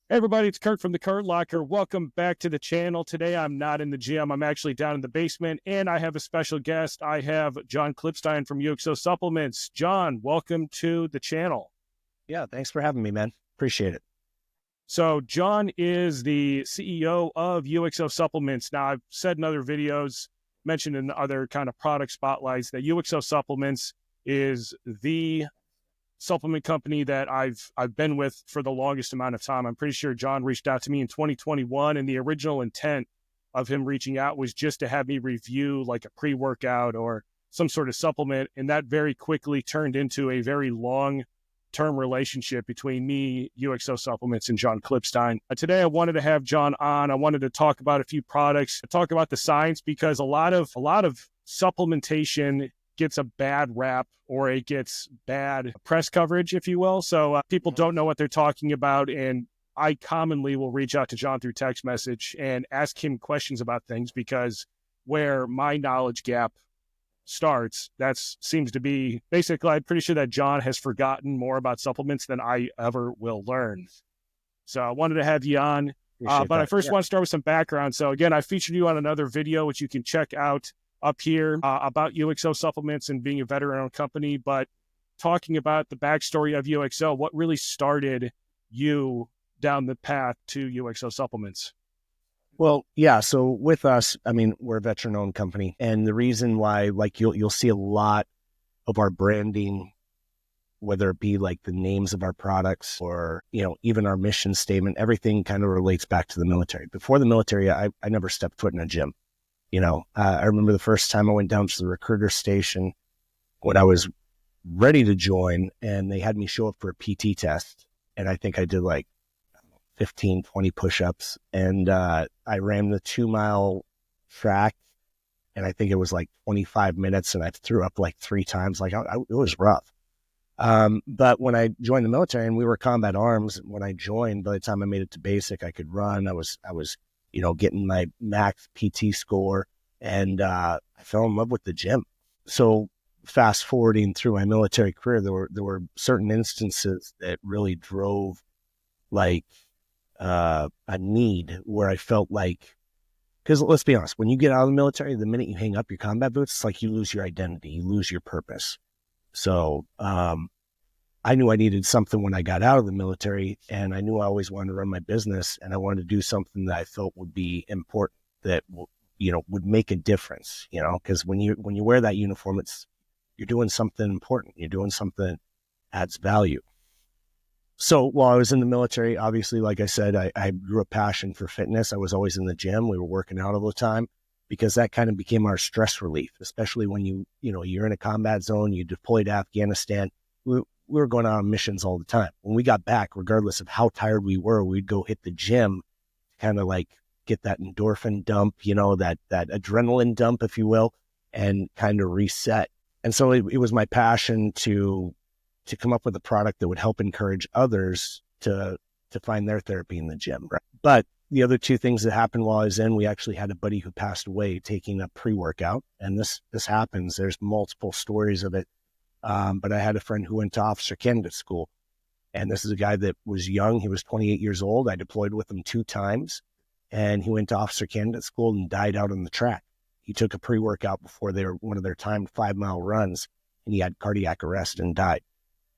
Hey everybody, it's Kurt from the Kurt Locker. Welcome back to the channel. Today I'm not in the gym. I'm actually down in the basement, and I have a special guest. I have John Klipstein from UXO Supplements. John, welcome to the channel. Yeah, thanks for having me, man. Appreciate it. So John is the CEO of UXO Supplements. Now, I've said in other videos, mentioned in other kind of product spotlights, that UXO Supplements is the supplement company that I've been with for the longest amount of time. I'm pretty sure John reached out to me in 2021, and the original intent of him reaching out was just to have me review like a pre-workout or some sort of supplement, and that very quickly turned into a very long-term relationship between me, UXO Supplements, and John Klipstein. Today, I wanted to have John on. I wanted to talk about a few products, talk about the science, because a lot of supplementation gets a bad rap, or it gets bad press coverage, if you will. So people don't know what they're talking about. And I commonly will reach out to John through text message and ask him questions about things, because where my knowledge gap starts, that seems to be basically, I'm pretty sure that John has forgotten more about supplements than I ever will learn. So I wanted to have you on. But I first want to start with some background. So again, I featured you on another video, which you can check out up here, about UXO Supplements and being a veteran-owned company. But talking about the backstory of UXO, what really started you down the path to UXO Supplements? Well, yeah. So with us, I mean, we're a veteran-owned company, and the reason why, like, you'll see a lot of our branding, whether it be like the names of our products or, even our mission statement, everything kind of relates back to the military. Before the military, I never stepped foot in a gym. I remember the first time I went down to the recruiter station when I was ready to join, and they had me show up for a PT test. And I think I did like 15, 20 push-ups, and I ran the 2-mile track, and I think it was like 25 minutes, and I threw up like 3 times. Like it was rough. But when I joined the military, and we were combat arms, when I joined, by the time I made it to basic, I could run. I was getting my max PT score, and I fell in love with the gym. So fast forwarding through my military career, there were certain instances that really drove like a need where I felt like, because let's be honest, when you get out of the military, the minute you hang up your combat boots, it's like you lose your identity, you lose your purpose. So I knew I needed something when I got out of the military, and I knew I always wanted to run my business, and I wanted to do something that I felt would be important, that would make a difference. Because when you wear that uniform, you're doing something important. You're doing something that adds value. So while I was in the military, obviously, like I said, I grew a passion for fitness. I was always in the gym. We were working out all the time, because that kind of became our stress relief, especially when you're in a combat zone, you deploy to Afghanistan. We were going on missions all the time. When we got back, regardless of how tired we were, we'd go hit the gym, kind of like get that endorphin dump, that adrenaline dump, if you will, and kind of reset. And so it was my passion to come up with a product that would help encourage others to find their therapy in the gym. Right? But the other two things that happened while I was in, we actually had a buddy who passed away taking a pre-workout. And this happens. There's multiple stories of it. But I had a friend who went to officer candidate school, and this is a guy that was young. He was 28 years old. I deployed with him 2 times, and he went to officer candidate school and died out on the track. He took a pre-workout before one of their timed 5-mile runs, and he had cardiac arrest and died.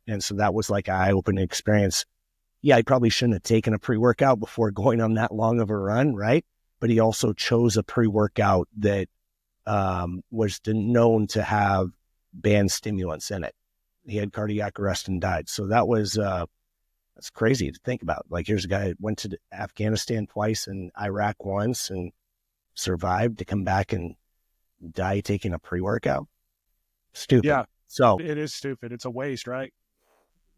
And so that was like an eye-opening experience. Yeah, I probably shouldn't have taken a pre-workout before going on that long of a run, right? But he also chose a pre-workout that was known to have banned stimulants in it. He had cardiac arrest and died. So that was that's crazy to think about. Like, here's a guy that went to Afghanistan twice and Iraq once and survived to come back and die taking a pre-workout. Stupid. Yeah. So it is stupid. It's a waste, right?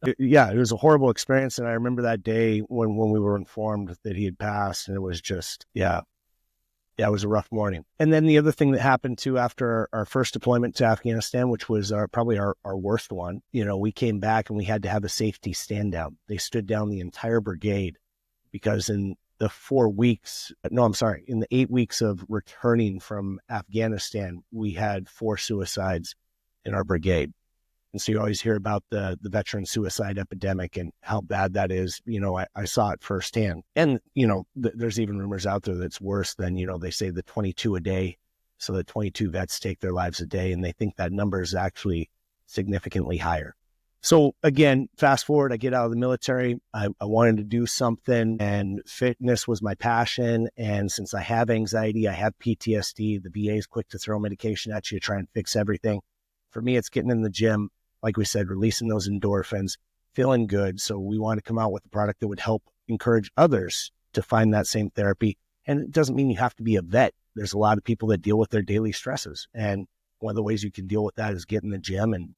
It was a horrible experience. And I remember that day when we were informed that he had passed, and it was just, it was a rough morning. And then the other thing that happened too, after our first deployment to Afghanistan, which was probably our worst one, we came back and we had to have a safety stand down. They stood down the entire brigade, because in the 8 weeks of returning from Afghanistan, we had 4 suicides in our brigade. And so you always hear about the veteran suicide epidemic and how bad that is. I saw it firsthand. And, there's even rumors out there that's worse than, they say the 22 a day. So the 22 vets take their lives a day, and they think that number is actually significantly higher. So again, fast forward, I get out of the military. I wanted to do something, and fitness was my passion. And since I have anxiety, I have PTSD, the VA is quick to throw medication at you to try and fix everything. For me, it's getting in the gym, like we said, releasing those endorphins, feeling good. So we want to come out with a product that would help encourage others to find that same therapy. And it doesn't mean you have to be a vet. There's a lot of people that deal with their daily stresses. And one of the ways you can deal with that is get in the gym and,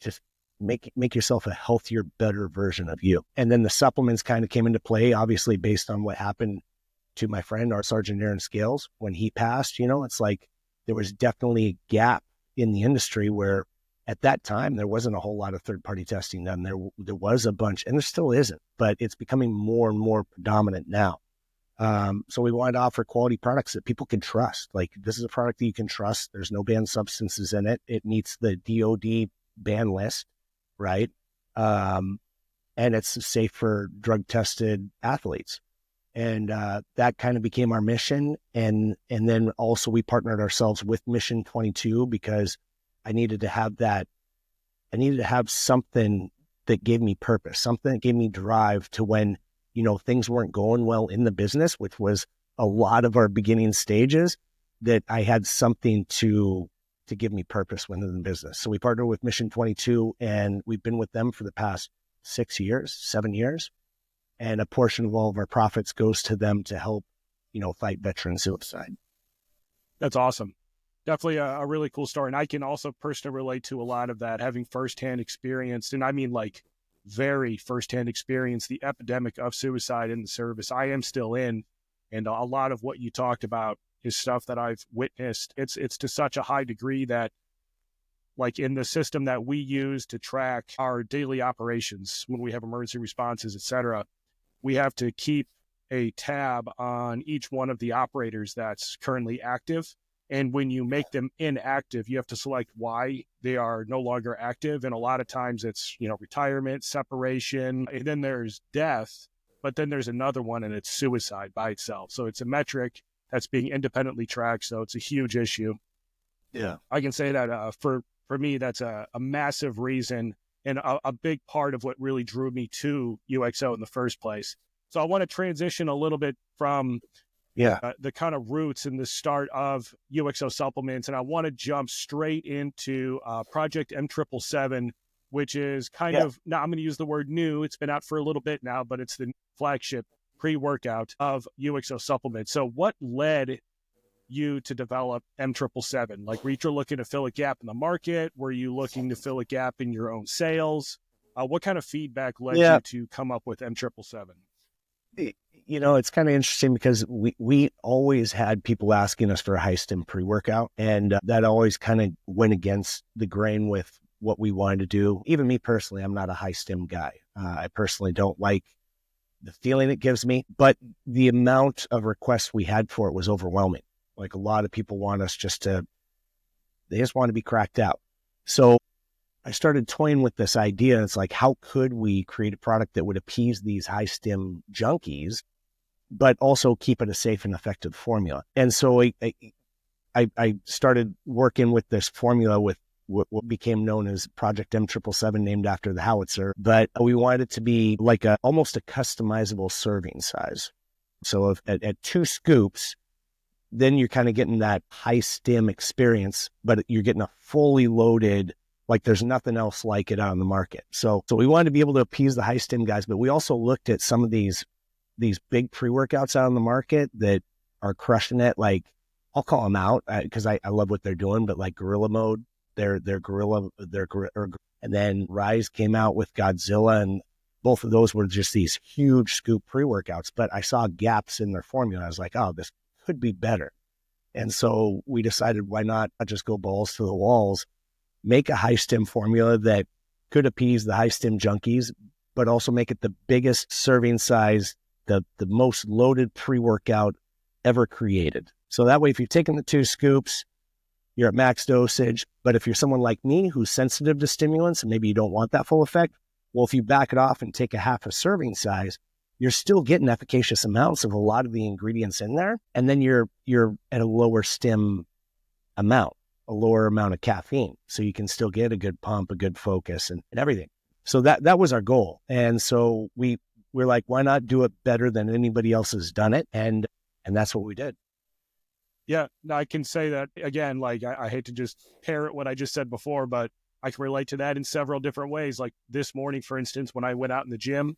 just make yourself a healthier, better version of you. And then the supplements kind of came into play, obviously based on what happened to my friend, our Sergeant Aaron Scales, when he passed. It's like there was definitely a gap in the industry where at that time there wasn't a whole lot of third-party testing done. There was a bunch, and there still isn't, but it's becoming more and more predominant now. So we wanted to offer quality products that people can trust. Like, this is a product that you can trust. There's no banned substances in it. It meets the DOD ban list, right? And it's safe for drug-tested athletes. And that kind of became our mission. And then also we partnered ourselves with Mission 22 because I needed to have that. I needed to have something that gave me purpose, something that gave me drive to when, things weren't going well in the business, which was a lot of our beginning stages, that I had something to give me purpose within the business. So we partnered with Mission 22, and we've been with them for the past 7 years. And a portion of all of our profits goes to them to help, fight veteran suicide. That's awesome. Definitely a really cool story. And I can also personally relate to a lot of that, having firsthand experience. And I mean, like, very firsthand experience, the epidemic of suicide in the service. I am still in, and a lot of what you talked about is stuff that I've witnessed. It's to such a high degree that, like, in the system that we use to track our daily operations when we have emergency responses, et cetera, we have to keep a tab on each one of the operators that's currently active. And when you make them inactive, you have to select why they are no longer active. And a lot of times it's, retirement, separation, and then there's death, but then there's another one, and it's suicide by itself. So it's a metric that's being independently tracked. So it's a huge issue. Yeah. I can say that for me, that's a massive reason and a big part of what really drew me to UXO in the first place. So I want to transition a little bit from the kind of roots and the start of UXO Supplements. And I want to jump straight into Project M777, which is kind of, now I'm going to use the word new. It's been out for a little bit now, but it's the flagship pre-workout of UXO Supplements. So what led you to develop M777? Like, were you looking to fill a gap in the market? Were you looking to fill a gap in your own sales? What kind of feedback led you to come up with M777? It's kind of interesting because we always had people asking us for a high stim pre-workout, and that always kind of went against the grain with what we wanted to do. Even me personally, I'm not a high stim guy. I personally don't like the feeling it gives me, but the amount of requests we had for it was overwhelming. Like, a lot of people want us they just want to be cracked out. So I started toying with this idea. It's like, how could we create a product that would appease these high stim junkies, but also keep it a safe and effective formula? And so I started working with this formula with what became known as Project M777, named after the howitzer. But we wanted it to be like almost a customizable serving size. So at 2 scoops, then you're kind of getting that high stim experience, but you're getting a fully loaded, like, there's nothing else like it out on the market. So we wanted to be able to appease the high stim guys, but we also looked at some of these big pre-workouts out on the market that are crushing it. Like, I'll call them out because I love what they're doing, but like Gorilla Mode, they're Gorilla, and then Rise came out with Godzilla, and both of those were just these huge scoop pre-workouts, but I saw gaps in their formula. I was like, oh, this could be better. And so we decided, why not just go balls to the walls, make a high stim formula that could appease the high stim junkies, but also make it the biggest serving size, the most loaded pre-workout ever created. So that way, if you've taken the 2 scoops, you're at max dosage. But if you're someone like me who's sensitive to stimulants and maybe you don't want that full effect, well, if you back it off and take a half a serving size, you're still getting efficacious amounts of a lot of the ingredients in there. And then you're at a lower stim amount, a lower amount of caffeine. So you can still get a good pump, a good focus and everything. So that was our goal. And so we're like, why not do it better than anybody else has done it? And that's what we did. Yeah, no, I can say that again, like I hate to just parrot what I just said before, but I can relate to that in several different ways. Like this morning, for instance, when I went out in the gym,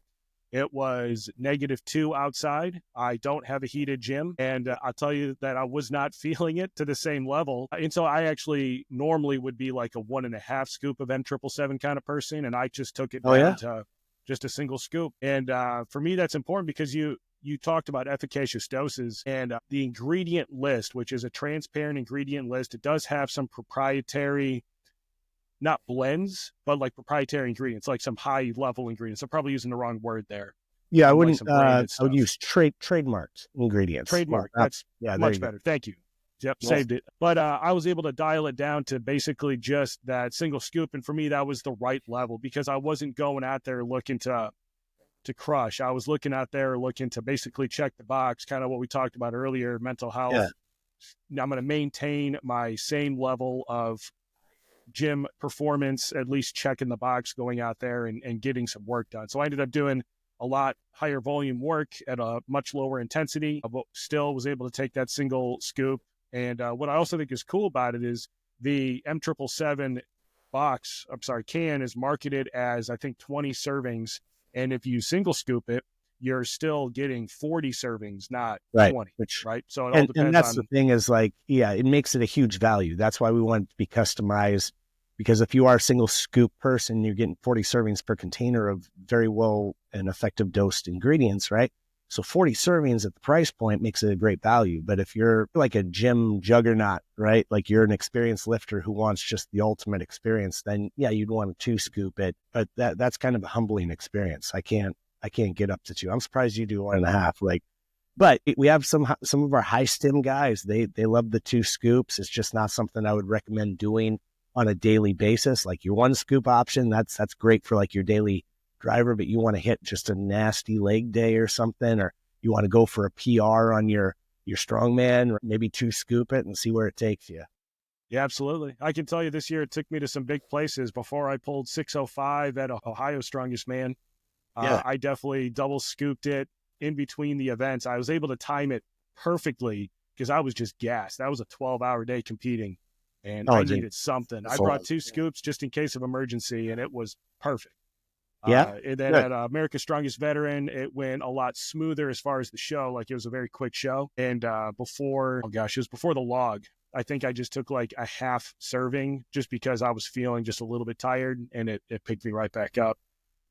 it was -2 outside. I don't have a heated gym. And I'll tell you that I was not feeling it to the same level. And so I actually normally would be like a 1.5 scoop of M777 kind of person. And I just took it down to just a single scoop. And for me, that's important because you talked about efficacious doses and the ingredient list, which is a transparent ingredient list. It does have some proprietary, not blends, but like proprietary ingredients, like some high level ingredients. I'm probably using the wrong word there. Yeah, I wouldn't, I would use trademarked ingredients. Trademark. That's much better. Thank you. Yep. Yes. Saved it. But I was able to dial it down to basically just that single scoop. And for me, that was the right level because I wasn't going out there looking to crush. I was looking out there looking to basically check the box, kind of what we talked about earlier, mental health. Yeah. I'm going to maintain my same level of gym performance, at least checking the box, going out there and getting some work done. So I ended up doing a lot higher volume work at a much lower intensity, but still was able to take that single scoop. And what I also think is cool about it is the M777 can is marketed as, I think, 20 servings. And if you single scoop it, you're still getting 40 servings, not 20, right? So it all depends and that's the thing is like, yeah, it makes it a huge value. That's why we want it to be customized, because if you are a single scoop person, you're getting 40 servings per container of very well and effective dosed ingredients, right? So 40 servings at the price point makes it a great value. But if you're like a gym juggernaut, right? Like you're an experienced lifter who wants just the ultimate experience, then yeah, you'd want to 2 scoop it. But that's kind of a humbling experience. I can't get up to 2. I'm surprised you do 1.5. Like, but we have some of our high stim guys. They love the 2 scoops. It's just not something I would recommend doing on a daily basis. Like your 1 scoop option, that's great for like your daily driver, but you want to hit just a nasty leg day or something, or you want to go for a PR on your strongman, or maybe 2 scoop it and see where it takes you. Yeah, absolutely. I can tell you this year, it took me to some big places. Before I pulled 605 at Ohio Strongest Man, I definitely double scooped it in between the events. I was able to time it perfectly because I was just gassed. That was a 12-hour day competing, and I needed something. I brought 2 scoops just in case of emergency, and it was perfect. And then at America's Strongest Veteran, it went a lot smoother as far as the show. Like it was a very quick show. And it was before the log. I think I just took like a half serving just because I was feeling just a little bit tired, and it picked me right back up.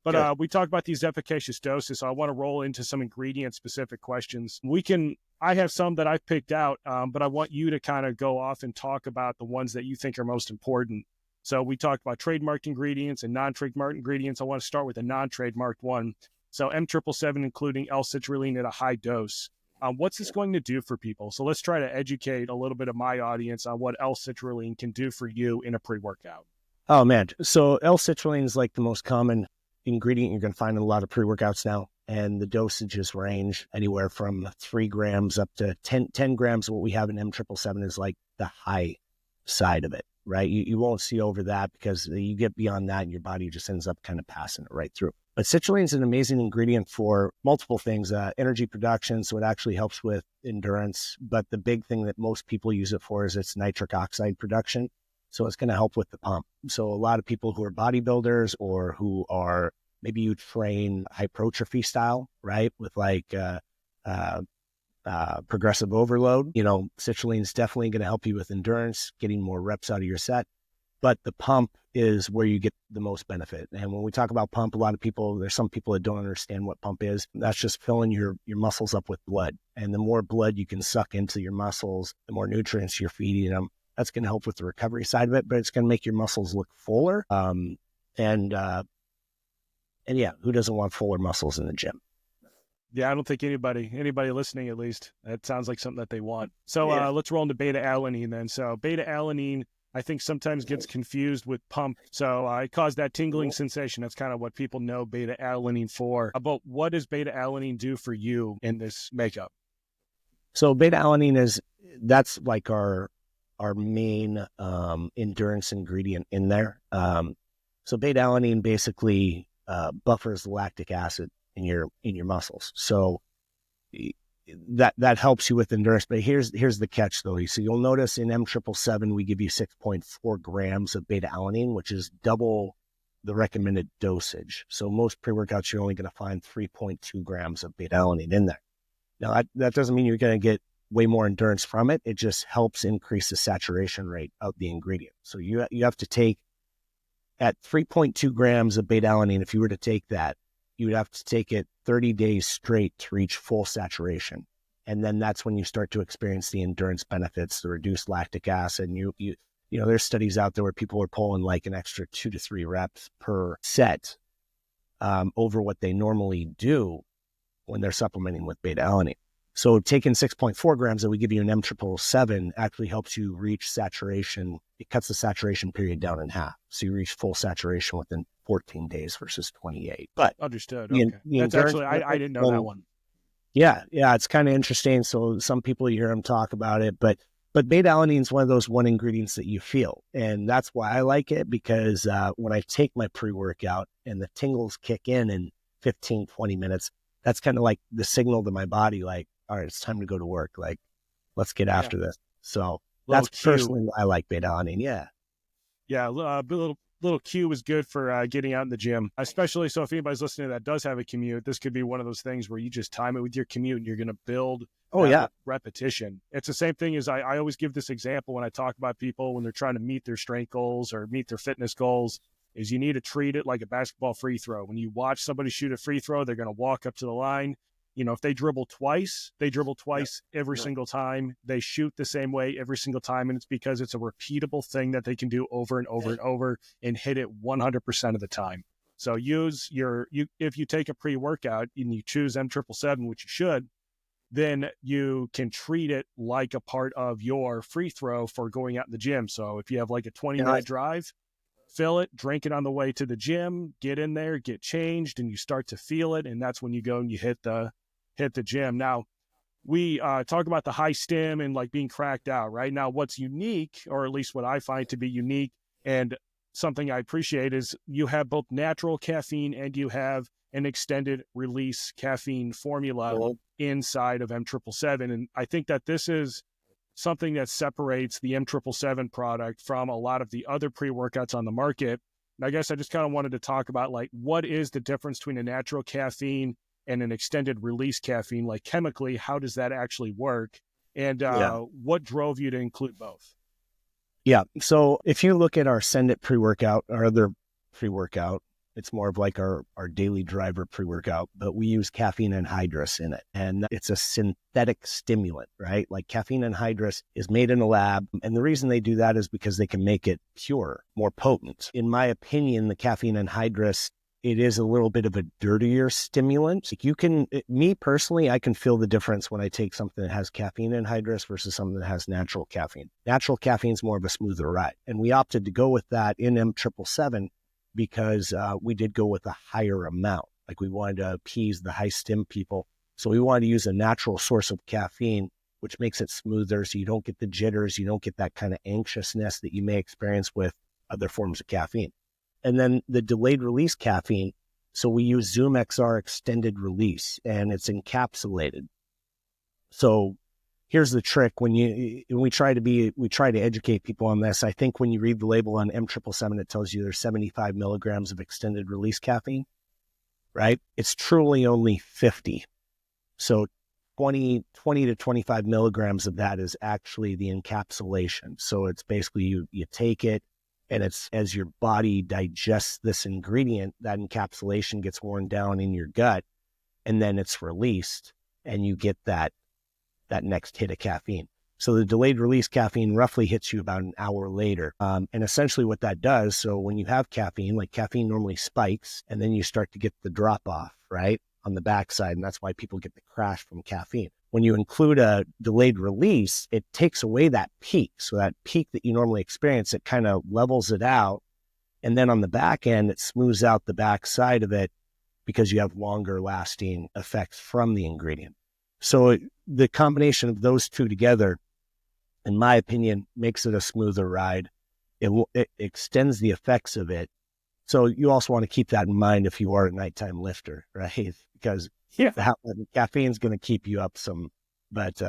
But we talked about these efficacious doses, so I want to roll into some ingredient-specific questions. I have some that I've picked out, but I want you to kind of go off and talk about the ones that you think are most important. So we talked about trademarked ingredients and non-trademarked ingredients. I want to start with a non-trademarked one. So M777, including L-Citrulline at a high dose. What's this going to do for people? So let's try to educate a little bit of my audience on what L-Citrulline can do for you in a pre-workout. Oh, man. So L-Citrulline is like the most common ingredient you're going to find in a lot of pre-workouts now. And the dosages range anywhere from 3 grams up to 10 grams. What we have in M777 is like the high side of it, right? You won't see over that because you get beyond that and your body just ends up kind of passing it right through. But citrulline is an amazing ingredient for multiple things, energy production. So it actually helps with endurance. But the big thing that most people use it for is its nitric oxide production. So it's going to help with the pump. So a lot of people who are bodybuilders or who are, maybe you train hypertrophy style, right? With like progressive overload, citrulline is definitely going to help you with endurance, getting more reps out of your set. But the pump is where you get the most benefit. And when we talk about pump, there's some people that don't understand what pump is. That's just filling your muscles up with blood. And the more blood you can suck into your muscles, the more nutrients you're feeding them. That's going to help with the recovery side of it, but it's going to make your muscles look fuller. And yeah, who doesn't want fuller muscles in the gym? Yeah, I don't think anybody listening, at least, that sounds like something that they want. So Yeah. let's roll into beta-alanine then. So beta-alanine, I think sometimes gets confused with pump. So it caused that tingling sensation. That's kind of what people know beta-alanine for. But what does beta-alanine do for you in this makeup? So beta-alanine that's like our main endurance ingredient in there. So beta-alanine basically buffers lactic acid in your muscles. So that helps you with endurance. But here's the catch though. So you'll notice in M777 we give you 6.4 grams of beta-alanine, which is double the recommended dosage. So most pre-workouts you're only going to find 3.2 grams of beta-alanine in there. Now that doesn't mean you're going to get way more endurance from it. It just helps increase the saturation rate of the ingredient. So you have to take at 3.2 grams of beta-alanine. If you were to take that, you would have to take it 30 days straight to reach full saturation. And then that's when you start to experience the endurance benefits, the reduced lactic acid. And you know, there's studies out there where people are pulling like an extra 2 to 3 reps per set over what they normally do when they're supplementing with beta-alanine. So taking 6.4 grams that we give you in M777 actually helps you reach saturation. It cuts the saturation period down in half. So you reach full saturation within 14 days versus 28. But understood. Okay. That's actually, I didn't know that one. Yeah. It's kind of interesting. So some people, you hear them talk about it, but beta-alanine is one of those one ingredients that you feel. And that's why I like it, because when I take my pre-workout and the tingles kick in 15, 20 minutes, that's kind of like the signal to my body, like, all right, it's time to go to work. Like, let's get after this. So that's personally why I like beta-alanine. Yeah. Yeah. Little cue is good for getting out in the gym, especially. So if anybody's listening that does have a commute, this could be one of those things where you just time it with your commute and you're going to build repetition. It's the same thing as I always give this example when I talk about people when they're trying to meet their strength goals or meet their fitness goals, is you need to treat it like a basketball free throw. When you watch somebody shoot a free throw, they're going to walk up to the line. You know, if they dribble twice every single time. They shoot the same way every single time. And it's because it's a repeatable thing that they can do over and over and over and hit it 100% of the time. So if you take a pre-workout and you choose M777, which you should, then you can treat it like a part of your free throw for going out in the gym. So if you have like a 20-minute drive, fill it, drink it on the way to the gym, get in there, get changed, and you start to feel it. And that's when you go and you hit the gym. Now, we talk about the high stim and like being cracked out, right? Now, what's unique, or at least what I find to be unique and something I appreciate, is you have both natural caffeine and you have an extended release caffeine formula inside of M777. And I think that this is something that separates the M777 product from a lot of the other pre-workouts on the market. And I guess I just kind of wanted to talk about, like, what is the difference between a natural caffeine and an extended release caffeine? Like, chemically, how does that actually work? And what drove you to include both? Yeah. So if you look at our Send It pre-workout, our other pre-workout, it's more of like our daily driver pre-workout, but we use caffeine anhydrous in it. And it's a synthetic stimulant, right? Like caffeine anhydrous is made in a lab. And the reason they do that is because they can make it pure, more potent. In my opinion, the caffeine anhydrous, it is a little bit of a dirtier stimulant. Like me personally, I can feel the difference when I take something that has caffeine anhydrous versus something that has natural caffeine. Natural caffeine is more of a smoother ride. And we opted to go with that in M777 because we did go with a higher amount. Like we wanted to appease the high stim people. So we wanted to use a natural source of caffeine, which makes it smoother. So you don't get the jitters. You don't get that kind of anxiousness that you may experience with other forms of caffeine. And then the delayed release caffeine. So we use Zoom XR extended release, and it's encapsulated. So here's the trick. When we try to educate people on this. I think when you read the label on M777, it tells you there's 75 milligrams of extended release caffeine, right? It's truly only 50. So 20 to 25 milligrams of that is actually the encapsulation. So it's basically you take it, and it's as your body digests this ingredient, that encapsulation gets worn down in your gut, and then it's released, and you get that next hit of caffeine. So the delayed release caffeine roughly hits you about an hour later. And essentially what that does, so when you have caffeine, like caffeine normally spikes, and then you start to get the drop off, right? on the backside, and that's why people get the crash from caffeine. When you include a delayed release, it takes away that peak. So that peak that you normally experience, it kind of levels it out. And then on the back end, it smooths out the backside of it because you have longer lasting effects from the ingredient. So the combination of those two together, in my opinion, makes it a smoother ride. It extends the effects of it. So you also want to keep that in mind if you are a nighttime lifter, right? Because the caffeine's going to keep you up some. But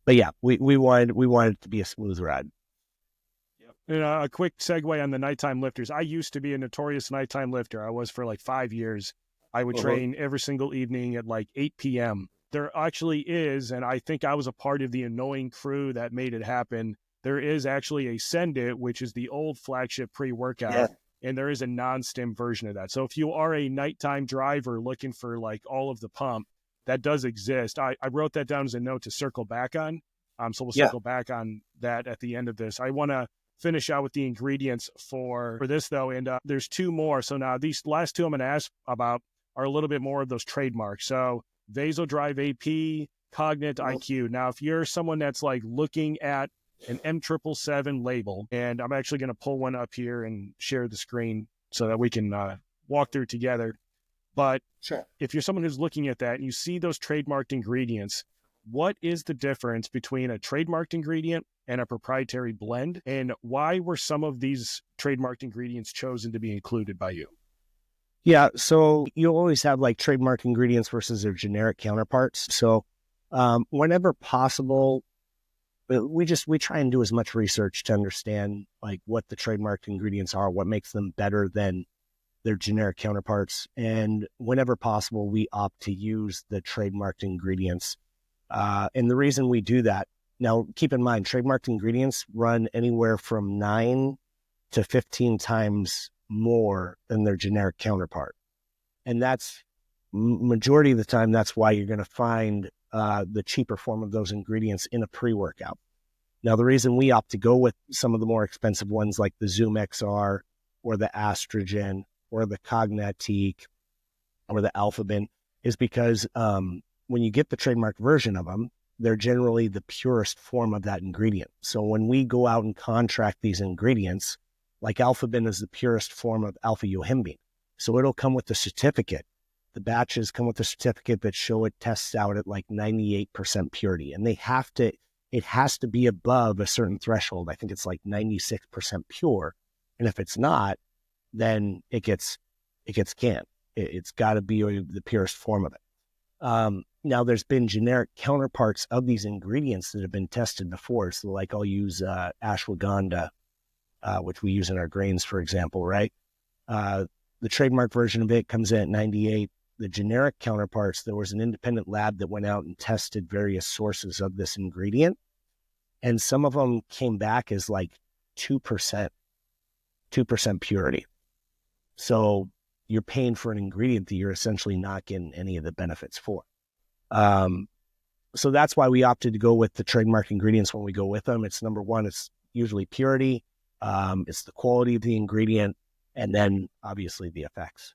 yeah, we wanted it to be a smooth ride. And a quick segue on the nighttime lifters. I used to be a notorious nighttime lifter. I was for like 5 years. I would train every single evening at like 8 p.m. There actually is, and I think I was a part of the annoying crew that made it happen. There is actually a Send It, which is the old Flagship pre-workout, and there is a non-stim version of that. So if you are a nighttime driver looking for like all of the pump, that does exist. I wrote that down as a note to circle back on. So we'll circle back on that at the end of this. I want to finish out with the ingredients for this though, and there's two more. So now these last two I'm going to ask about are a little bit more of those trademarks. So VasoDrive-AP, Cognate IQ. Now, if you're someone that's like looking at an M777 label, and I'm actually going to pull one up here and share the screen so that we can walk through together. But if you're someone who's looking at that and you see those trademarked ingredients, what is the difference between a trademarked ingredient and a proprietary blend? And why were some of these trademarked ingredients chosen to be included by you? Yeah, so you always have like trademark ingredients versus their generic counterparts. So whenever possible, we try and do as much research to understand like what the trademarked ingredients are, what makes them better than their generic counterparts. And whenever possible, we opt to use the trademarked ingredients. And the reason we do that, now keep in mind, trademarked ingredients run anywhere from 9 to 15 times more than their generic counterpart. And that's majority of the time, that's why you're going to find the cheaper form of those ingredients in a pre-workout. Now, the reason we opt to go with some of the more expensive ones like the Zoom XR or the Astrogen or the Cognatique or the Alpha-Bin is because when you get the trademark version of them, they're generally the purest form of that ingredient. So when we go out and contract these ingredients, like Alpha-Bin is the purest form of alpha-yohimbine. So it'll come with the certificate. The batches come with a certificate that show it tests out at like 98% purity. And it has to be above a certain threshold. I think it's like 96% pure. And if it's not, then it gets canned. It's got to be the purest form of it. Now there's been generic counterparts of these ingredients that have been tested before. So like I'll use ashwagandha, which we use in our grains, for example, right? The trademark version of it comes in at 98. The generic counterparts, there was an independent lab that went out and tested various sources of this ingredient. And some of them came back as like 2% purity. So you're paying for an ingredient that you're essentially not getting any of the benefits for. So that's why we opted to go with the trademark ingredients when we go with them. It's number one, it's usually purity. It's the quality of the ingredient, and then obviously the effects.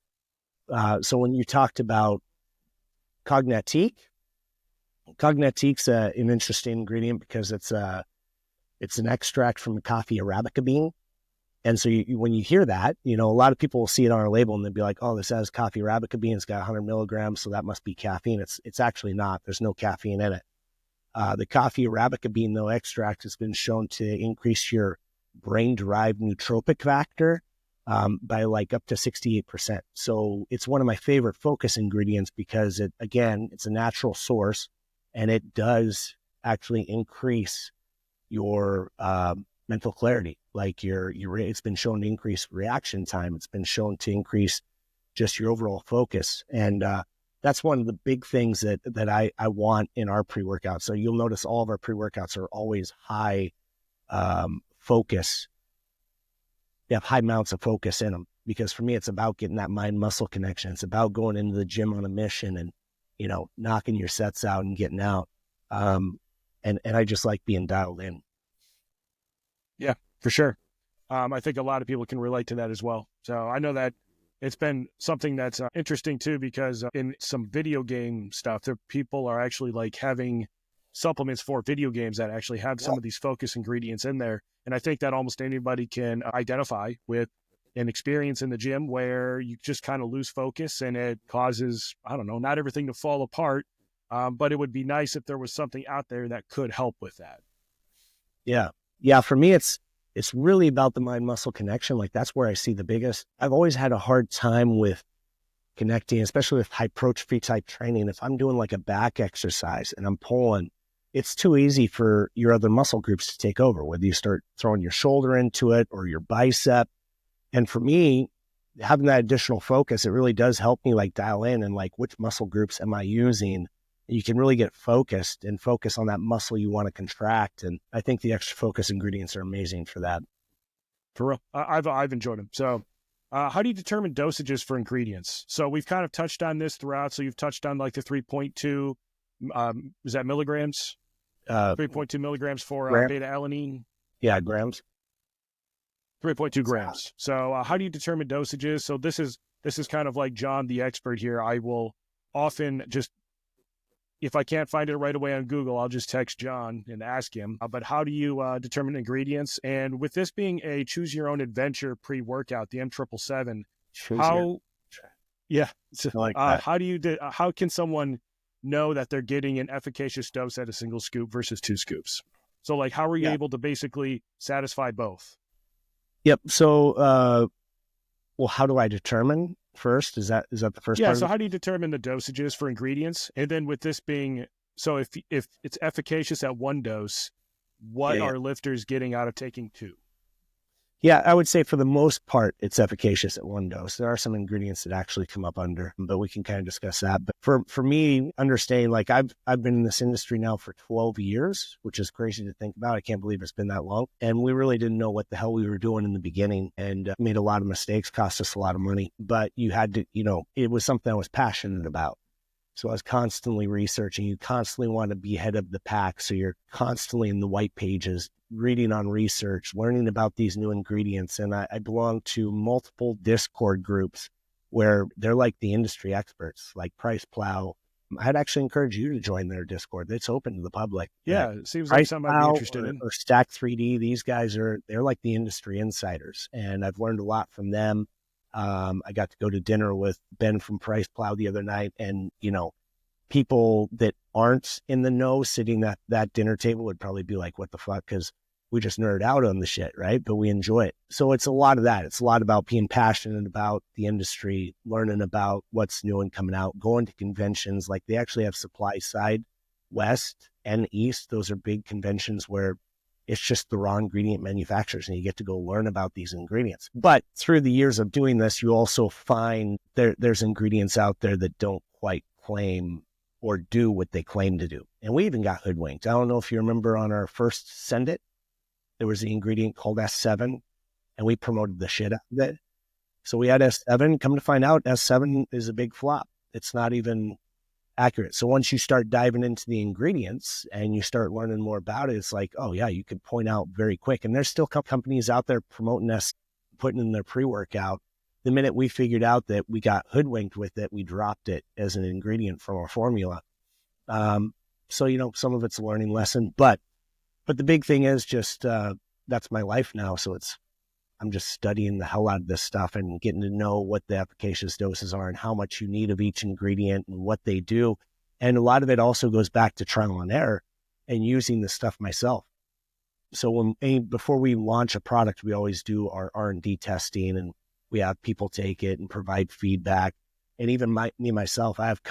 So when you talked about Cognatique's an interesting ingredient because it's an extract from a coffee Arabica bean. And so when you hear that, a lot of people will see it on our label and they'll be like, oh, this has coffee Arabica bean. It's got 100 milligrams, so that must be caffeine. It's actually not. There's no caffeine in it. The coffee Arabica bean, though, extract has been shown to increase your brain-derived nootropic factor by like up to 68%. So it's one of my favorite focus ingredients because it's a natural source and it does actually increase your mental clarity. Like it's been shown to increase reaction time. It's been shown to increase just your overall focus. And that's one of the big things that I want in our pre-workout. So you'll notice all of our pre-workouts are always high focus. They have high amounts of focus in them because for me, it's about getting that mind-muscle connection. It's about going into the gym on a mission and, knocking your sets out and getting out. And I just like being dialed in. Yeah, for sure. I think a lot of people can relate to that as well. So I know that it's been something that's interesting too, because in some video game stuff, there people are actually like having supplements for video games that actually have some of these focus ingredients in there. And I think that almost anybody can identify with an experience in the gym where you just kind of lose focus and it causes, I don't know, not everything to fall apart. But it would be nice if there was something out there that could help with that. Yeah. Yeah. For me, it's really about the mind muscle connection. Like that's where I see the biggest. I've always had a hard time with connecting, especially with hypertrophy type training. If I'm doing like a back exercise and I'm pulling, it's too easy for your other muscle groups to take over, whether you start throwing your shoulder into it or your bicep. And for me, having that additional focus, it really does help me like dial in and like which muscle groups am I using. You can really get focused and focus on that muscle you want to contract. And I think the extra focus ingredients are amazing for that. For real. I've enjoyed them. So how do you determine dosages for ingredients? So we've kind of touched on this throughout. So you've touched on like the 3.2, is that milligrams? 3.2 milligrams for beta-alanine. Yeah, grams. 3.2 grams. So how do you determine dosages? So this is kind of like John, the expert here. I will often just, if I can't find it right away on Google, I'll just text John and ask him. But how do you determine ingredients? And with this being a choose your own adventure pre-workout, the M777, how can someone know that they're getting an efficacious dose at a single scoop versus 2 scoops? So like, how are you able to basically satisfy both? Yep. So, well, how do I determine first? Is that the first part? Yeah. So how do you determine the dosages for ingredients? And then with this being, so if it's efficacious at 1 dose, what are lifters getting out of taking 2? Yeah, I would say for the most part, it's efficacious at 1 dose. There are some ingredients that actually come up under, but we can kind of discuss that. But for me, understanding, like I've been in this industry now for 12 years, which is crazy to think about. I can't believe it's been that long. And we really didn't know what the hell we were doing in the beginning and made a lot of mistakes, cost us a lot of money. But you had to, it was something I was passionate about. So I was constantly researching. You constantly want to be ahead of the pack. So you're constantly in the white pages, reading on research, learning about these new ingredients. And I belong to multiple Discord groups where they're like the industry experts, like Price Plow. I'd actually encourage you to join their Discord. It's open to the public. Yeah, it seems like something I'd be interested in. Or Stack 3D. These guys they're like the industry insiders. And I've learned a lot from them. I got to go to dinner with Ben from Price Plow the other night, and, people that aren't in the know sitting at that dinner table would probably be like, what the fuck? Because we just nerd out on the shit, right? But we enjoy it. So it's a lot of that. It's a lot about being passionate about the industry, learning about what's new and coming out, going to conventions. Like they actually have Supply Side West and East. Those are big conventions where it's just the raw ingredient manufacturers and you get to go learn about these ingredients. But through the years of doing this, you also find there's ingredients out there that don't quite claim or do what they claim to do. And we even got hoodwinked. I don't know if you remember on our first Send It, there was the ingredient called S7 and we promoted the shit out of it. So we had S7, come to find out S7 is a big flop. It's not even accurate. So once you start diving into the ingredients and you start learning more about it, it's like, oh yeah, you could point out very quick. And there's still companies out there promoting us, putting in their pre-workout. The minute we figured out that we got hoodwinked with it, we dropped it as an ingredient from our formula. So, some of it's a learning lesson, but the big thing is just, that's my life now. So I'm just studying the hell out of this stuff and getting to know what the efficacious doses are and how much you need of each ingredient and what they do. And a lot of it also goes back to trial and error and using the stuff myself. So before we launch a product, we always do our R&D testing and we have people take it and provide feedback. And even myself, I have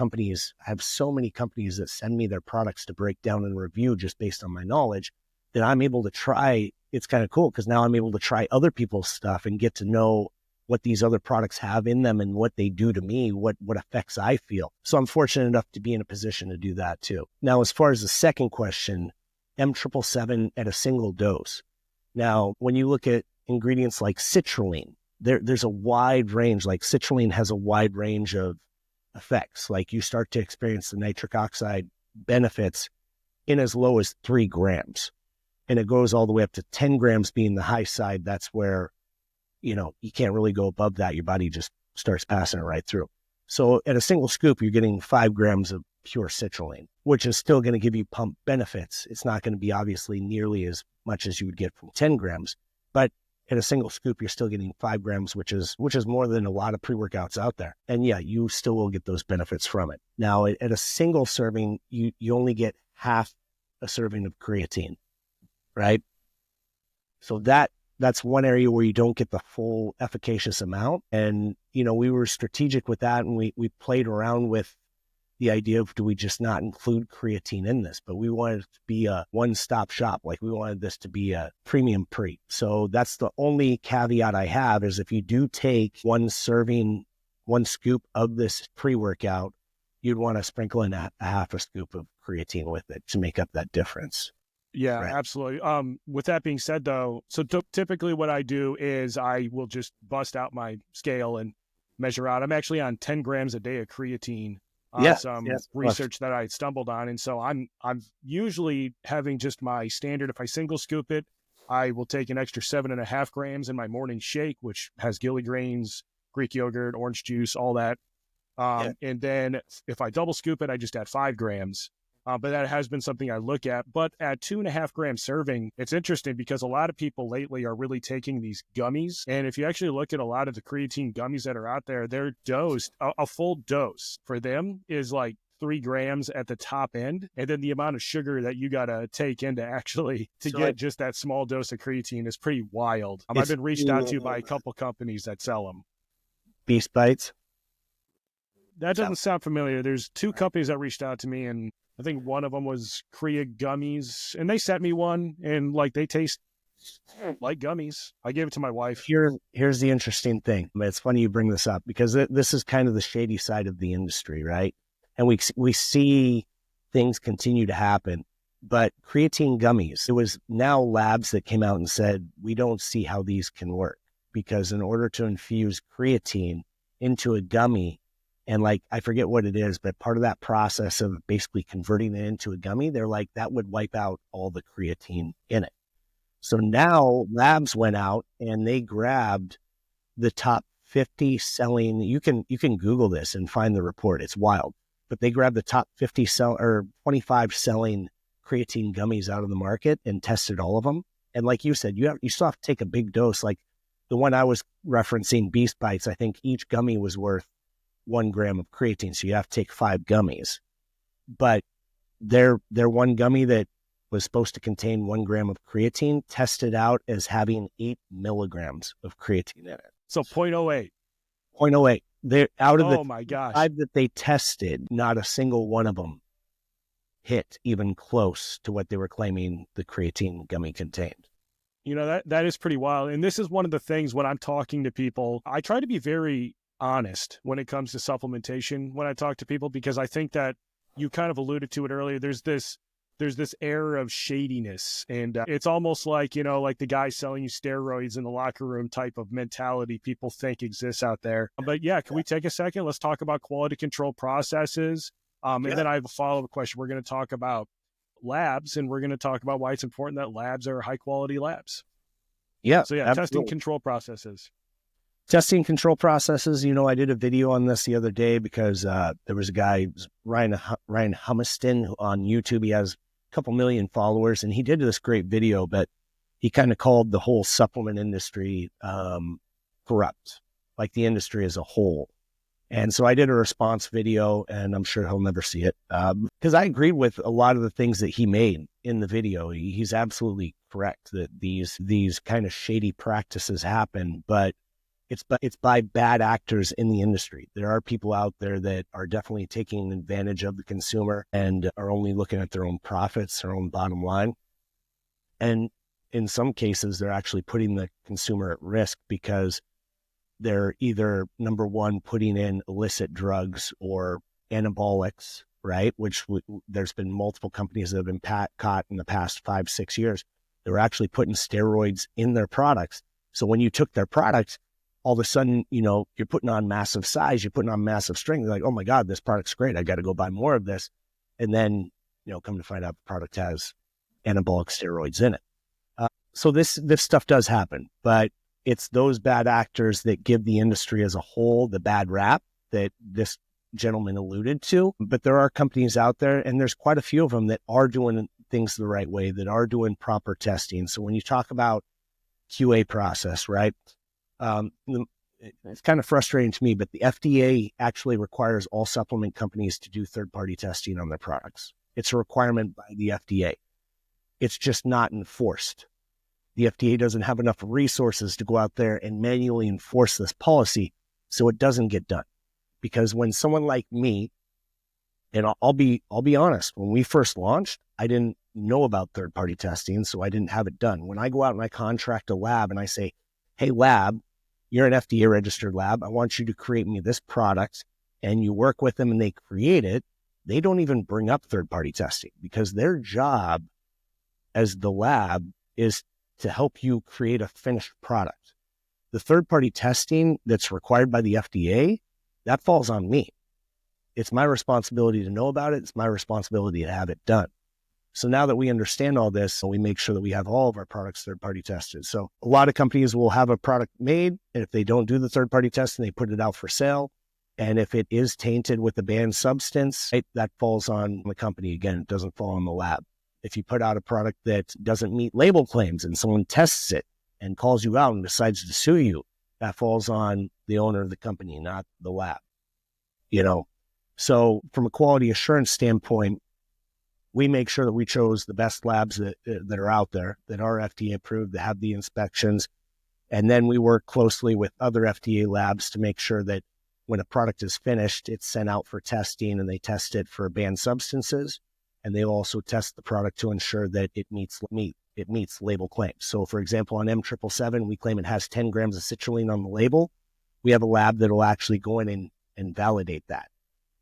so many companies that send me their products to break down and review just based on my knowledge that I'm able to try. It's kind of cool because now I'm able to try other people's stuff and get to know what these other products have in them and what they do to me, what effects I feel. So I'm fortunate enough to be in a position to do that too. Now, as far as the second question, M777 at a single dose. Now, when you look at ingredients like citrulline, there's a wide range, like citrulline has a wide range of effects. Like you start to experience the nitric oxide benefits in as low as 3 grams. And it goes all the way up to 10 grams being the high side. That's where, you can't really go above that. Your body just starts passing it right through. So at a single scoop, you're getting 5 grams of pure citrulline, which is still going to give you pump benefits. It's not going to be obviously nearly as much as you would get from 10 grams, but at a single scoop, you're still getting 5 grams, which is more than a lot of pre-workouts out there. And yeah, you still will get those benefits from it. Now, at a single serving, you only get half a serving of creatine, right? So that's one area where you don't get the full efficacious amount. And, we were strategic with that, and we played around with the idea of, do we just not include creatine in this? But we wanted it to be a one-stop shop. Like, we wanted this to be a premium pre. So that's the only caveat I have, is if you do take one scoop of this pre-workout, you'd want to sprinkle in a half a scoop of creatine with it to make up that difference. Yeah, Right. absolutely. With that being said, though, so typically what I do is I will just bust out my scale and measure out. I'm actually on 10 grams a day of creatine. Some research that I stumbled on. And so I'm usually having just my standard. If I single scoop it, I will take an extra 7.5 grams in my morning shake, which has gilly grains, Greek yogurt, orange juice, all that. And then if I double scoop it, I just add 5 grams. But that has been something I look at. But at 2.5 gram serving, it's interesting because a lot of people lately are really taking these gummies. And if you actually look at a lot of the creatine gummies that are out there, they're dosed. A full dose for them is like 3 grams at the top end. And then the amount of sugar that you got to take in to get just that small dose of creatine is pretty wild. I've been reached out to by a couple companies that sell them. Beast Bites? That doesn't sound familiar. There's 2 companies that reached out to me, and I think one of them was Korea Gummies, and they sent me one, and they taste like gummies. I gave it to my wife. Here's the interesting thing. It's funny you bring this up, because this is kind of the shady side of the industry, right? And we see things continue to happen, but creatine gummies, it was now labs that came out and said, we don't see how these can work, because in order to infuse creatine into a gummy, and I forget what it is, but part of that process of basically converting it into a gummy, they're like, that would wipe out all the creatine in it. So now labs went out and they grabbed the top 50 selling, you can Google this and find the report. It's wild, but they grabbed the top 25 selling creatine gummies out of the market and tested all of them. And like you said, you still have to take a big dose. Like the one I was referencing, Beast Bites, I think each gummy was worth 1 gram of creatine. So you have to take 5 gummies, but their one gummy that was supposed to contain 1 gram of creatine tested out as having 8 milligrams of creatine in it. So 0.08. 0.08. They're out of my gosh. 5 that they tested, not a single one of them hit even close to what they were claiming the creatine gummy contained. That is pretty wild. And this is one of the things when I'm talking to people, I try to be very honest when it comes to supplementation when I talk to people, because I think that you kind of alluded to it earlier. There's this air of shadiness, and it's almost like, like the guy selling you steroids in the locker room type of mentality people think exists out there. But yeah, can we take a second? Let's talk about quality control processes. And then I have a follow-up question. We're going to talk about labs, and we're going to talk about why it's important that labs are high quality labs. Yeah. So yeah, absolutely. testing control processes. Testing control processes, I did a video on this the other day because there was a guy, Ryan Humiston, on YouTube. He has a couple million followers, and he did this great video, but he kind of called the whole supplement industry corrupt, like the industry as a whole. And so I did a response video, and I'm sure he'll never see it because I agreed with a lot of the things that he made in the video. He's absolutely correct that these kind of shady practices happen, but it's by bad actors in the industry. There are people out there that are definitely taking advantage of the consumer and are only looking at their own profits, their own bottom line. And in some cases, they're actually putting the consumer at risk because they're either, number one, putting in illicit drugs or anabolics, right? Which there's been multiple companies that have been caught in the past 5-6 years. They were actually putting steroids in their products. So when you took their products, all of a sudden, you're putting on massive size, you're putting on massive strength. You're like, oh my God, this product's great. I got to go buy more of this. And then, come to find out the product has anabolic steroids in it. So this stuff does happen, but it's those bad actors that give the industry as a whole the bad rap that this gentleman alluded to. But there are companies out there, and there's quite a few of them that are doing things the right way, that are doing proper testing. So when you talk about QA process, right? It's kind of frustrating to me, but the FDA actually requires all supplement companies to do third-party testing on their products. It's a requirement by the FDA. It's just not enforced. The FDA doesn't have enough resources to go out there and manually enforce this policy, so it doesn't get done. Because when someone like me, and I'll be honest, when we first launched, I didn't know about third-party testing, so I didn't have it done. When I go out and I contract a lab and I say, hey, lab, you're an FDA registered lab, I want you to create me this product, and you work with them and they create it, they don't even bring up third-party testing, because their job as the lab is to help you create a finished product. The third-party testing that's required by the FDA, that falls on me. It's my responsibility to know about it. It's my responsibility to have it done. So now that we understand all this, we make sure that we have all of our products third-party tested. So a lot of companies will have a product made, and if they don't do the third-party testing, they put it out for sale. And if it is tainted with a banned substance, that falls on the company. Again, it doesn't fall on the lab. If you put out a product that doesn't meet label claims and someone tests it and calls you out and decides to sue you, that falls on the owner of the company, not the lab. So from a quality assurance standpoint, we make sure that we chose the best labs that are out there, that are FDA approved, that have the inspections. And then we work closely with other FDA labs to make sure that when a product is finished, it's sent out for testing, and they test it for banned substances. And they also test the product to ensure that it meets label claims. So for example, on M777, we claim it has 10 grams of citrulline on the label. We have a lab that will actually go in and validate that.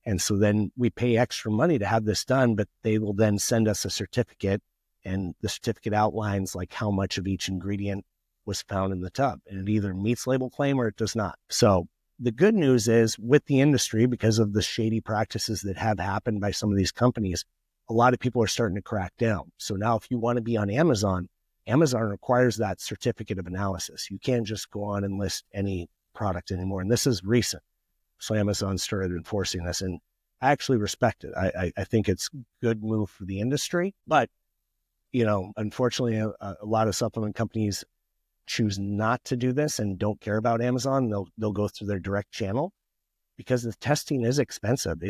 And so then we pay extra money to have this done, but they will then send us a certificate, and the certificate outlines like how much of each ingredient was found in the tub, and it either meets label claim or it does not. So the good news is, with the industry, because of the shady practices that have happened by some of these companies, a lot of people are starting to crack down. So now if you want to be on Amazon, Amazon requires that certificate of analysis. You can't just go on and list any product anymore. And this is recent. So Amazon started enforcing this, and I actually respect it. I think it's a good move for the industry. But, unfortunately, a lot of supplement companies choose not to do this and don't care about Amazon. They'll go through their direct channel, because the testing is expensive.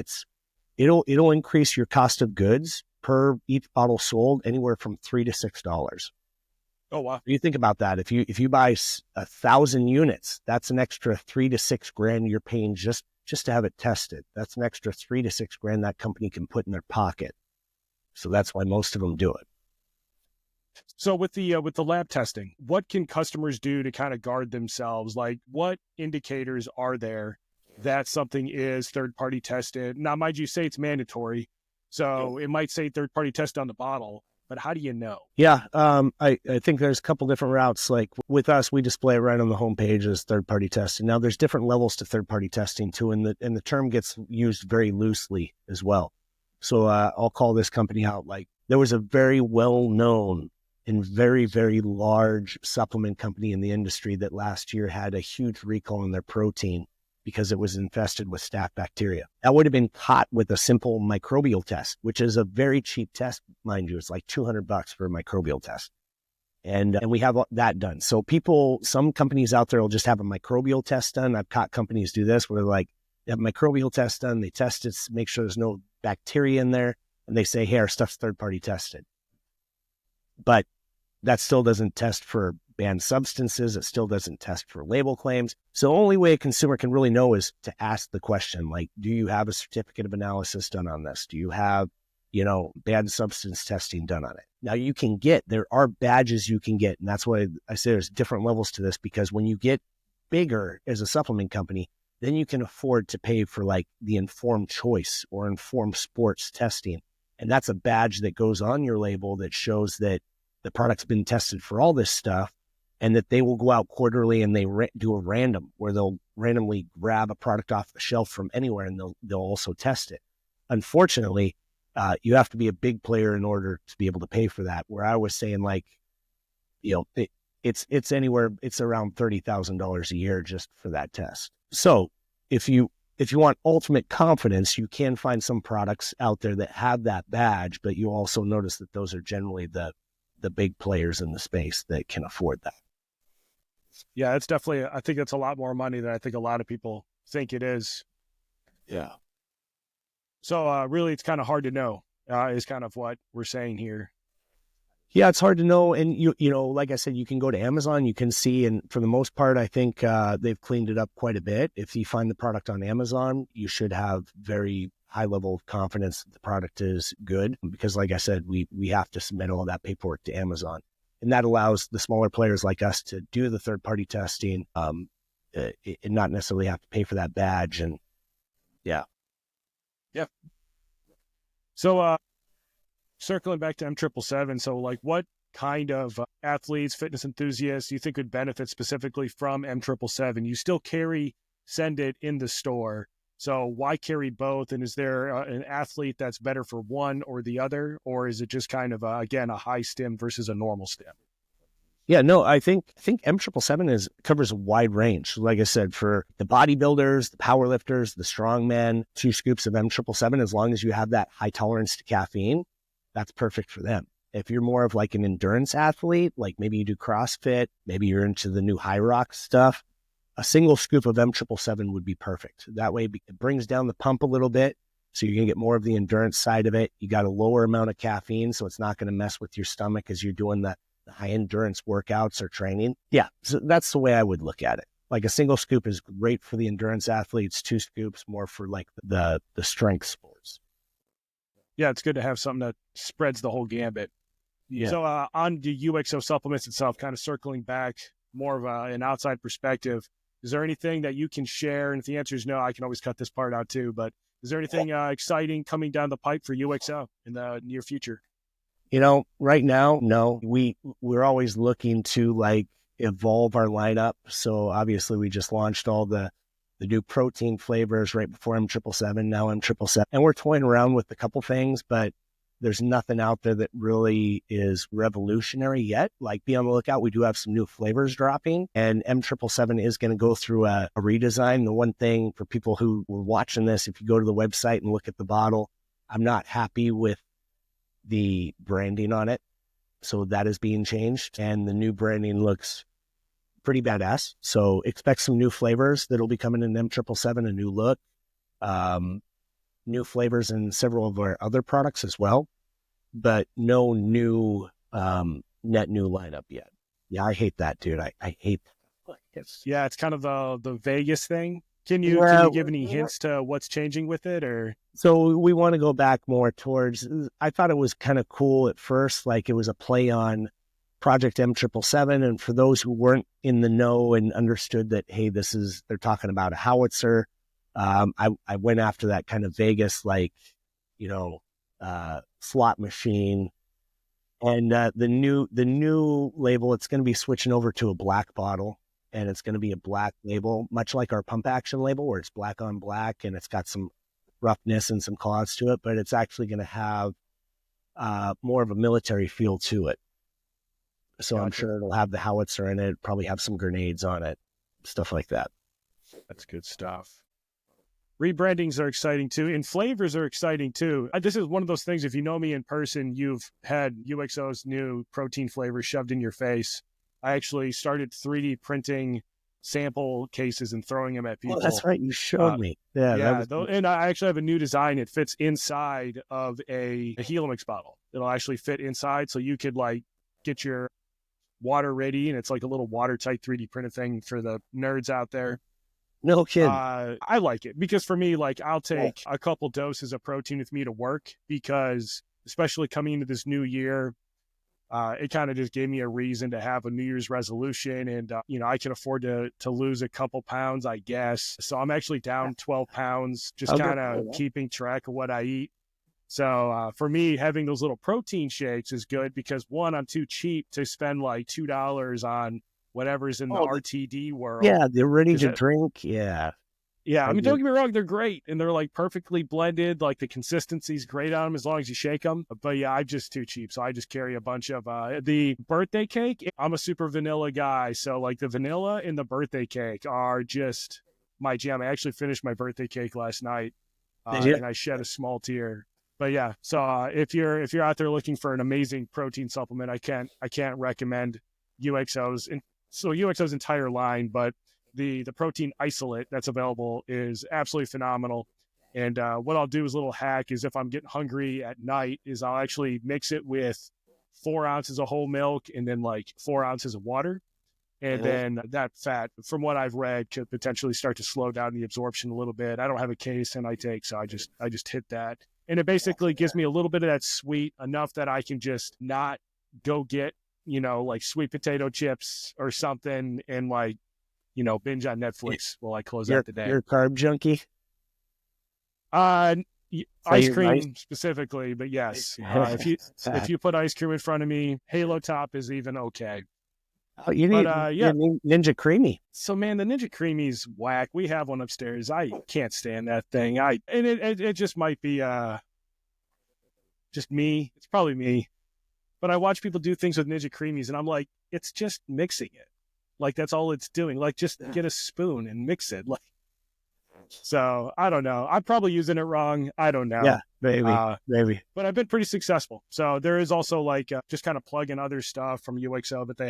It'll increase your cost of goods per each bottle sold anywhere from $3 to $6. Oh, wow. You think about that. If you buy 1,000 units, that's an extra $3 to $6,000 you're paying just to have it tested. That's an extra $3 to $6,000 that company can put in their pocket. So that's why most of them do it. So with the lab testing, what can customers do to kind of guard themselves? Like, what indicators are there that something is third-party tested? Now, mind you, say it's mandatory, so it might say third-party test on the bottle, but how do you know? Yeah, I think there's a couple different routes. Like with us, we display it right on the homepage as third-party testing. Now, there's different levels to third-party testing too, and the term gets used very loosely as well. So I'll call this company out. Like, there was a very well-known and very, very large supplement company in the industry that last year had a huge recall on their protein because it was infested with staph bacteria. That would have been caught with a simple microbial test, which is a very cheap test, mind you. It's like $200 for a microbial test. And we have that done. So some companies out there will just have a microbial test done. I've caught companies do this where they have a microbial test done. They test it, make sure there's no bacteria in there. And they say, hey, our stuff's third-party tested. But that still doesn't test for banned substances. It still doesn't test for label claims. So the only way a consumer can really know is to ask the question, like, do you have a certificate of analysis done on this? Do you have, banned substance testing done on it? Now there are badges you can get. And that's why I say there's different levels to this, because when you get bigger as a supplement company, then you can afford to pay for like the informed choice or informed sports testing. And that's a badge that goes on your label that shows that the product's been tested for all this stuff, and that they will go out quarterly and they do a random where they'll randomly grab a product off the shelf from anywhere, and they'll also test it. Unfortunately, you have to be a big player in order to be able to pay for that. Where I was saying, like, it's around $30,000 a year just for that test. So if you want ultimate confidence, you can find some products out there that have that badge, but you also notice that those are generally the big players in the space that can afford that. Yeah, it's definitely, I think it's a lot more money than I think a lot of people think it is. Yeah. So really, it's kind of hard to know, is kind of what we're saying here. Yeah, it's hard to know. And you know, like I said, you can go to Amazon, you can see, and for the most part, I think they've cleaned it up quite a bit. If you find the product on Amazon, you should have very high level of confidence that the product is good, because like I said, we have to submit all that paperwork to Amazon. And that allows the smaller players like us to do the third-party testing, and not necessarily have to pay for that badge. And yeah. Yeah. So circling back to M777, so like what kind of athletes, fitness enthusiasts you think would benefit specifically from M777? You still send it in the store. So why carry both? And is there an athlete that's better for one or the other? Or is it just kind of, again, a high stim versus a normal stim? Yeah, no, I think M777 covers a wide range. Like I said, for the bodybuilders, the powerlifters, the strongmen, 2 scoops of M777, as long as you have that high tolerance to caffeine, that's perfect for them. If you're more of like an endurance athlete, like maybe you do CrossFit, maybe you're into the new high rock stuff, a single scoop of M777 would be perfect. That way it brings down the pump a little bit, so you're going to get more of the endurance side of it. You got a lower amount of caffeine, so it's not going to mess with your stomach as you're doing the high endurance workouts or training. Yeah, so that's the way I would look at it. Like a single scoop is great for the endurance athletes, 2 scoops more for like the strength sports. Yeah, it's good to have something that spreads the whole gambit. Yeah. So on the UXO supplements itself, kind of circling back more of an outside perspective, is there anything that you can share? And if the answer is no, I can always cut this part out too. But is there anything exciting coming down the pipe for UXO in the near future? You know, right now, no. We're always looking to like evolve our lineup. So obviously we just launched all the new protein flavors right before M777, now M777. And we're toying around with a couple things, but there's nothing out there that really is revolutionary yet. Like, be on the lookout. We do have some new flavors dropping, and M777 is going to go through a redesign. The one thing for people who were watching this, if you go to the website and look at the bottle, I'm not happy with the branding on it. So that is being changed, and the new branding looks pretty badass. So expect some new flavors that'll be coming in M777, a new look, new flavors in several of our other products as well, but no new net new lineup yet. Yeah, I hate that, dude. I hate that. Yeah, it's kind of the Vegas thing. Can you give any hints to what's changing with it? Or so we want to go back more towards, I thought it was kind of cool at first, like it was a play on Project M777. And for those who weren't in the know and understood that, hey, they're talking about a howitzer. I went after that kind of Vegas, like, slot machine. And the new label, it's going to be switching over to a black bottle, and it's going to be a black label, much like our pump action label, where it's black on black and it's got some roughness and some claws to it, but it's actually going to have more of a military feel to it. So gotcha. I'm sure it'll have the howitzer in it, probably have some grenades on it, stuff like that. That's good stuff. Rebrandings are exciting too, and flavors are exciting too. This is one of those things, if you know me in person, you've had UXO's new protein flavor shoved in your face. I actually started 3D printing sample cases and throwing them at people. Oh, that's right. You showed me. Yeah. And I actually have a new design. It fits inside of a Helix bottle. It'll actually fit inside, so you could like get your water ready, and it's like a little watertight 3D printed thing for the nerds out there. No kidding. I like it because for me, like, I'll take a couple doses of protein with me to work, because especially coming into this new year, it kind of just gave me a reason to have a New Year's resolution, and I can afford to lose a couple pounds, I guess. So I'm actually down 12 pounds, just kind of keeping track of what I eat. So for me, having those little protein shakes is good because, one, I'm too cheap to spend like $2 on whatever's in the RTD world. Yeah, they're ready to drink. Yeah. Yeah, I mean, do. don't get me wrong, they're great and they're like perfectly blended. Like the consistency's great on them as long as you shake them. But yeah, I'm just too cheap, so I just carry a bunch of the birthday cake. I'm a super vanilla guy, so like the vanilla and the birthday cake are just my jam. I actually finished my birthday cake last night, Did you? and I shed a small tear. But yeah, so if you're out there looking for an amazing protein supplement, I can't recommend UXO's. So UXO's entire line, but the protein isolate that's available is absolutely phenomenal. And what I'll do as a little hack is if I'm getting hungry at night is I'll actually mix it with 4 ounces of whole milk and then like 4 ounces of water. And then that fat, from what I've read, could potentially start to slow down the absorption a little bit. I don't have a case and I take, so I just hit that. And it basically gives me a little bit of that sweet, enough that I can just not go get, like sweet potato chips or something and like, binge on Netflix while I close out the day. You're a carb junkie? Ice cream specifically, but yes. If you put ice cream in front of me, Halo Top is even okay. Oh, you need Ninja Creamy. So man, the Ninja Creamy's whack. We have one upstairs. I can't stand that thing. It just might be just me. It's probably me. But I watch people do things with Ninja Creamies and I'm like, it's just mixing it. Like that's all it's doing. Like just get a spoon and mix it. Like, so I don't know. I'm probably using it wrong. I don't know. Yeah, maybe. But I've been pretty successful. So there is also like just kind of plug in other stuff from UXO, but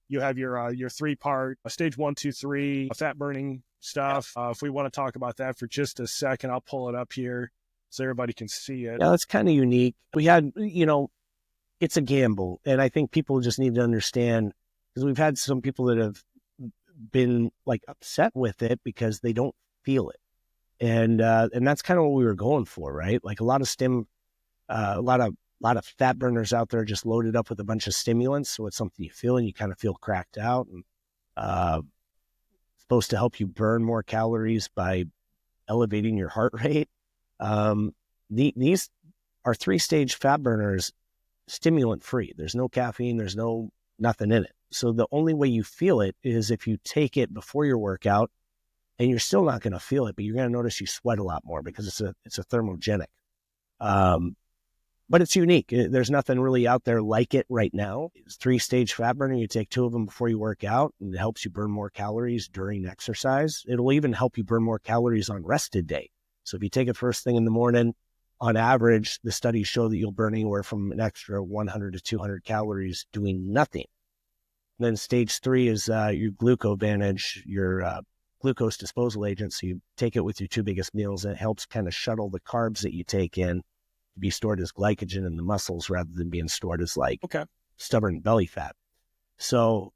you have your 3-part stage 1, 2, 3 fat burning stuff. If we want to talk about that for just a second, I'll pull it up here so everybody can see it. Yeah, that's kind of unique. We had, it's a gamble, and I think people just need to understand. Because we've had some people that have been like upset with it because they don't feel it. And that's kind of what we were going for, right? Like a lot of a lot of fat burners out there just loaded up with a bunch of stimulants. So it's something you feel and you kind of feel cracked out and supposed to help you burn more calories by elevating your heart rate. These are 3-stage fat burners, stimulant free. There's no caffeine. There's nothing in it. So the only way you feel it is if you take it before your workout, and you're still not going to feel it, but you're going to notice you sweat a lot more because it's a thermogenic. But it's unique. There's nothing really out there like it right now. It's 3-stage fat burner. You take 2 of them before you work out, and it helps you burn more calories during exercise. It'll even help you burn more calories on rested day. So if you take it first thing in the morning, on average, the studies show that you'll burn anywhere from an extra 100 to 200 calories doing nothing. Then stage 3 is your glucovantage, your glucose disposal agent. So you take it with your 2 biggest meals, and it helps kind of shuttle the carbs that you take in to be stored as glycogen in the muscles rather than being stored as like stubborn belly fat. So,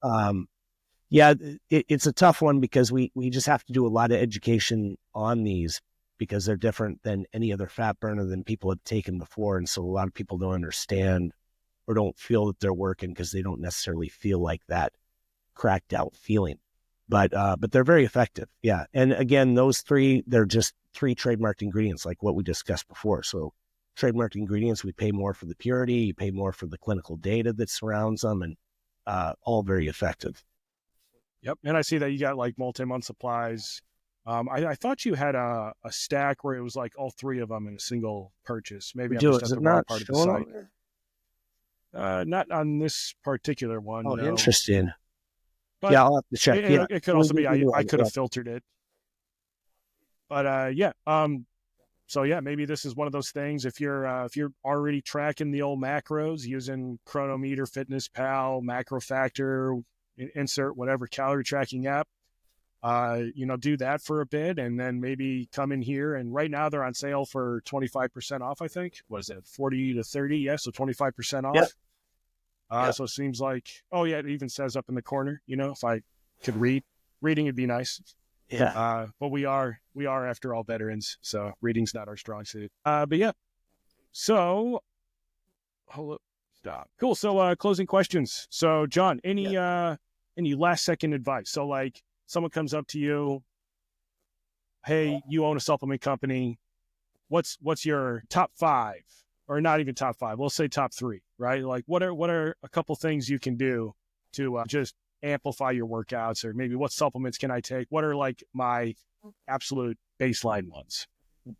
it's a tough one because we just have to do a lot of education on these because they're different than any other fat burner than people have taken before. And so a lot of people don't understand or don't feel that they're working because they don't necessarily feel like that cracked out feeling. But they're very effective. Yeah. And again, those 3, they're just 3 trademarked ingredients like what we discussed before. So trademarked ingredients, we pay more for the purity, you pay more for the clinical data that surrounds them, and all very effective. Yep. And I see that you got like multi-month supplies. I thought you had a stack where it was like all 3 of them in a single purchase. Maybe I'm just at the wrong part of the site. Not on this particular one. Oh, no. Interesting. But yeah, I'll have to check. It could also be I could have filtered it. But so yeah, maybe this is one of those things. If you're already tracking the old macros using Chronometer, Fitness Pal, Macro Factor, insert whatever calorie tracking app, do that for a bit, and then maybe come in here. And right now they're on sale for 25% off. I think what is it, 40 to 30? Yeah, so 25% off. Yep. So it seems like, it even says up in the corner, if I could reading would be nice. Yeah. But we are after all veterans, so reading's not our strong suit. But yeah. So hold up. Stop. Cool. So closing questions. So John, any last second advice? So like someone comes up to you, hey, you own a supplement company. What's your top 5? Or not even top 5, we'll say top 3, right? Like what are a couple things you can do to just amplify your workouts, or maybe what supplements can I take? What are like my absolute baseline ones?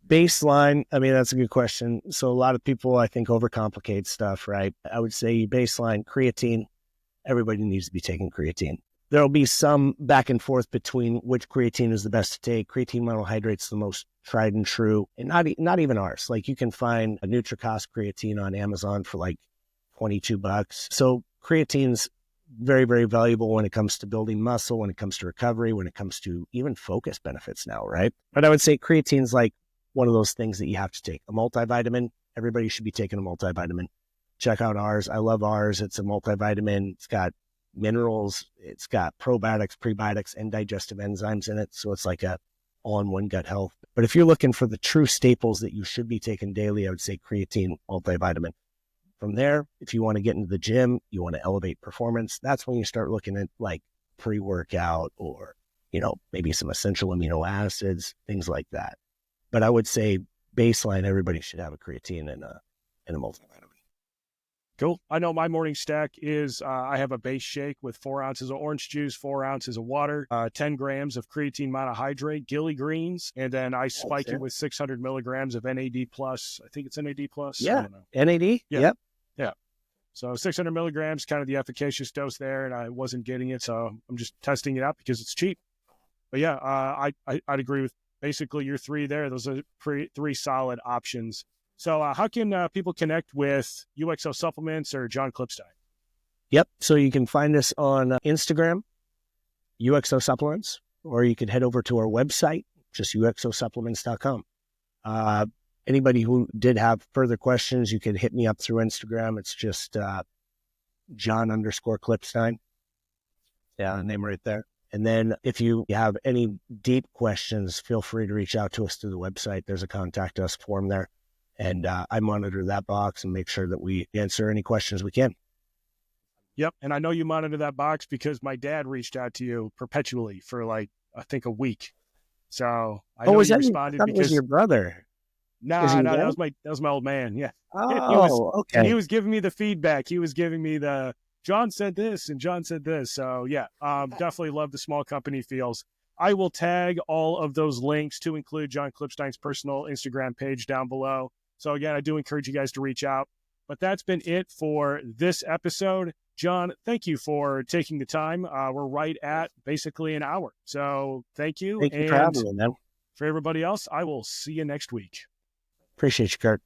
Baseline, I mean, that's a good question. So a lot of people, I think, overcomplicate stuff, right? I would say baseline creatine. Everybody needs to be taking creatine. There'll be some back and forth between which creatine is the best to take. Creatine monohydrate's the most tried and true, and not even ours. Like, you can find a NutriCost creatine on Amazon for like $22. So creatine's very, very valuable when it comes to building muscle, when it comes to recovery, when it comes to even focus benefits now, right? But I would say creatine's like one of those things that you have to take. A multivitamin, everybody should be taking a multivitamin. Check out ours. I love ours. It's a multivitamin. It's got minerals. It's got probiotics, prebiotics, and digestive enzymes in it. So it's like a all-in-one gut health. But if you're looking for the true staples that you should be taking daily, I would say creatine multivitamin. From there, if you want to get into the gym, you want to elevate performance, that's when you start looking at like pre-workout or, maybe some essential amino acids, things like that. But I would say baseline, everybody should have a creatine and a multivitamin. Cool. I know my morning stack is I have a base shake with 4 ounces of orange juice, 4 ounces of water, 10 grams of creatine monohydrate, gilly greens, and then I spike it with 600 milligrams of NAD+. I think it's NAD+. Yeah. I don't know. NAD? Yeah. Yep. Yeah. So 600 milligrams, kind of the efficacious dose there, and I wasn't getting it, so I'm just testing it out because it's cheap. But yeah, I'd agree with basically your three there. Those are three solid options. So how can people connect with UXO Supplements or John Klipstein? Yep. So you can find us on Instagram, UXO Supplements, or you can head over to our website, just uxosupplements.com. Anybody who did have further questions, you can hit me up through Instagram. It's just John_Klipstein. Yeah, name right there. And then if you have any deep questions, feel free to reach out to us through the website. There's a contact us form there. And I monitor that box and make sure that we answer any questions we can. Yep. And I know you monitor that box because my dad reached out to you perpetually for like, I think a week. So I know you responded because it was your brother. No, that was my old man. Yeah. Oh, okay. And he was giving me the feedback. He was giving me John said this and John said this. So yeah, definitely love the small company feels. I will tag all of those links to include John Klipstein's personal Instagram page down below. So again, I do encourage you guys to reach out. But that's been it for this episode. John, thank you for taking the time. We're right at basically an hour. So thank you. Thank you for having me, man. For everybody else, I will see you next week. Appreciate you, Kurt.